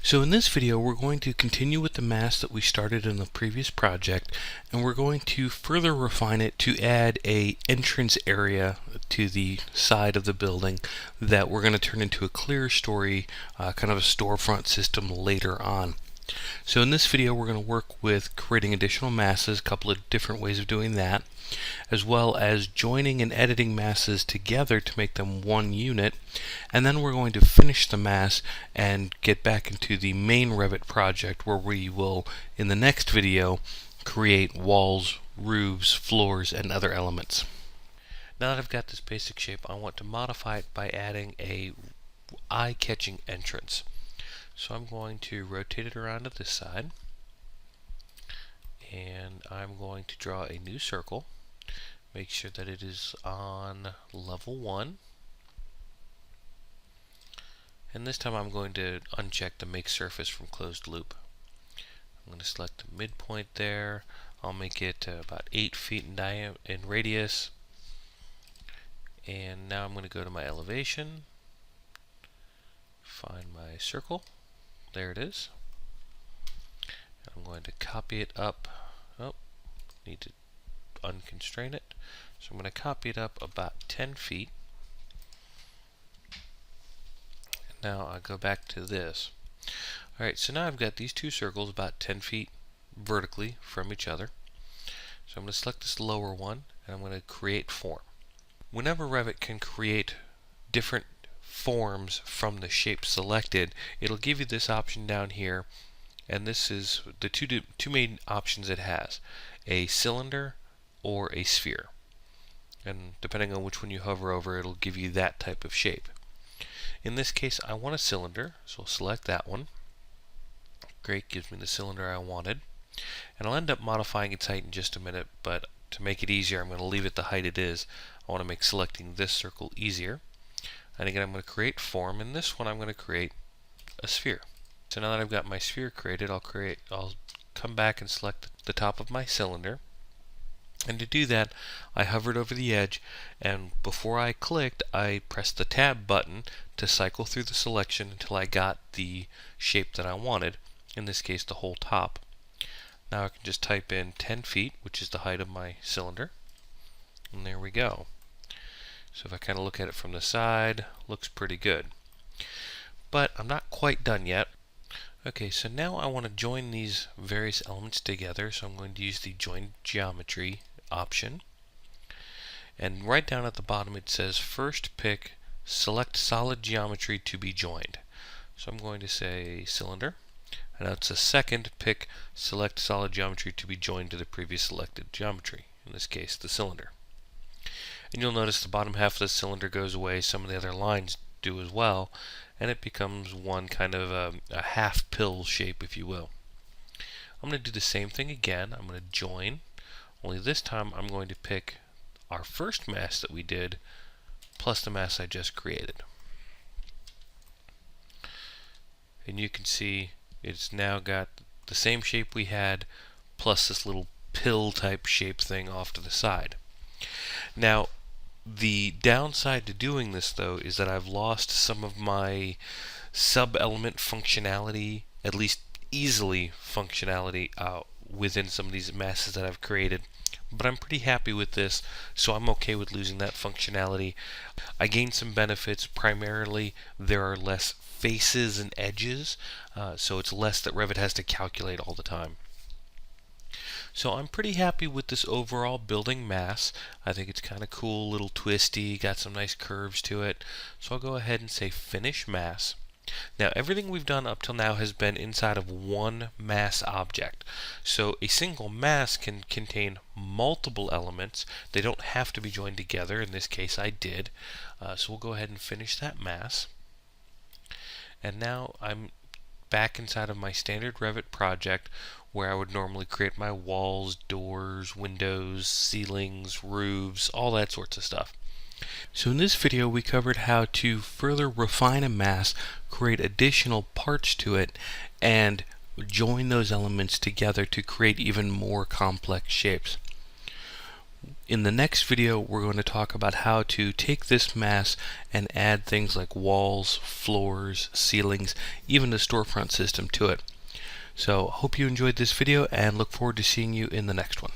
So in this video we're going to continue with the mass that we started in the previous project, and we're going to further refine it to add a entrance area to the side of the building that we're going to turn into a clear story, kind of a storefront system later on. So in this video we're going to work with creating additional masses, a couple of different ways of doing that, as well as joining and editing masses together to make them one unit, and then we're going to finish the mass and get back into the main Revit project where we will, in the next video, create walls, roofs, floors, and other elements. Now that I've got this basic shape, I want to modify it by adding a eye-catching entrance. So I'm going to rotate it around to this side, and I'm going to draw a new circle. Make sure that it is on level 1. And this time I'm going to uncheck the make surface from closed loop. I'm going to select the midpoint there. I'll make it about 8 feet in radius. And now I'm going to go to my elevation, find my circle. There it is. I'm going to copy it up. Oh, need to unconstrain it. So I'm going to copy it up about 10 feet. Now I go back to this. Alright, so now I've got these two circles about 10 feet vertically from each other. So I'm going to select this lower one, and I'm going to create form. Whenever Revit can create different forms from the shape selected, it'll give you this option down here, and this is the two main options it has: a cylinder or a sphere. And depending on which one you hover over, it'll give you that type of shape. In this case, I want a cylinder, so I'll select that one. Great, gives me the cylinder I wanted. And I'll end up modifying its height in just a minute, but to make it easier, I'm going to leave it the height it is. I want to make selecting this circle easier. And again, I'm going to create form. In this one, I'm going to create a sphere. So now that I've got my sphere created, I'll come back and select the top of my cylinder. And to do that, I hovered over the edge, and before I clicked, I pressed the tab button to cycle through the selection until I got the shape that I wanted, in this case the whole top. Now I can just type in 10 feet, which is the height of my cylinder, and there we go. So if I kind of look at it from the side, looks pretty good. But I'm not quite done yet. Okay, so now I want to join these various elements together, so I'm going to use the Join Geometry option. And right down at the bottom it says first pick select solid geometry to be joined. So I'm going to say cylinder, and now it's a second pick select solid geometry to be joined to the previous selected geometry, in this case the cylinder. And you'll notice the bottom half of the cylinder goes away, some of the other lines do as well, and it becomes one kind of a half pill shape, if you will. I'm going to do the same thing again. I'm going to join, only this time I'm going to pick our first mass that we did plus the mass I just created. And you can see it's now got the same shape we had plus this little pill type shape thing off to the side. Now the downside to doing this, though, is that I've lost some of my sub-element functionality, at least easily functionality, within some of these masses that I've created. But I'm pretty happy with this, so I'm okay with losing that functionality. I gained some benefits. Primarily, there are less faces and edges, so it's less that Revit has to calculate all the time. So I'm pretty happy with this overall building mass. I think it's kind of cool, little twisty, got some nice curves to it. So I'll go ahead and say Finish Mass. Now everything we've done up till now has been inside of one mass object. So a single mass can contain multiple elements. They don't have to be joined together. In this case I did. So we'll go ahead and finish that mass. And now I'm back inside of my standard Revit project where I would normally create my walls, doors, windows, ceilings, roofs, all that sorts of stuff. So in this video we covered how to further refine a mass, create additional parts to it, and join those elements together to create even more complex shapes. In the next video, we're going to talk about how to take this mass and add things like walls, floors, ceilings, even the storefront system to it. So hope you enjoyed this video and look forward to seeing you in the next one.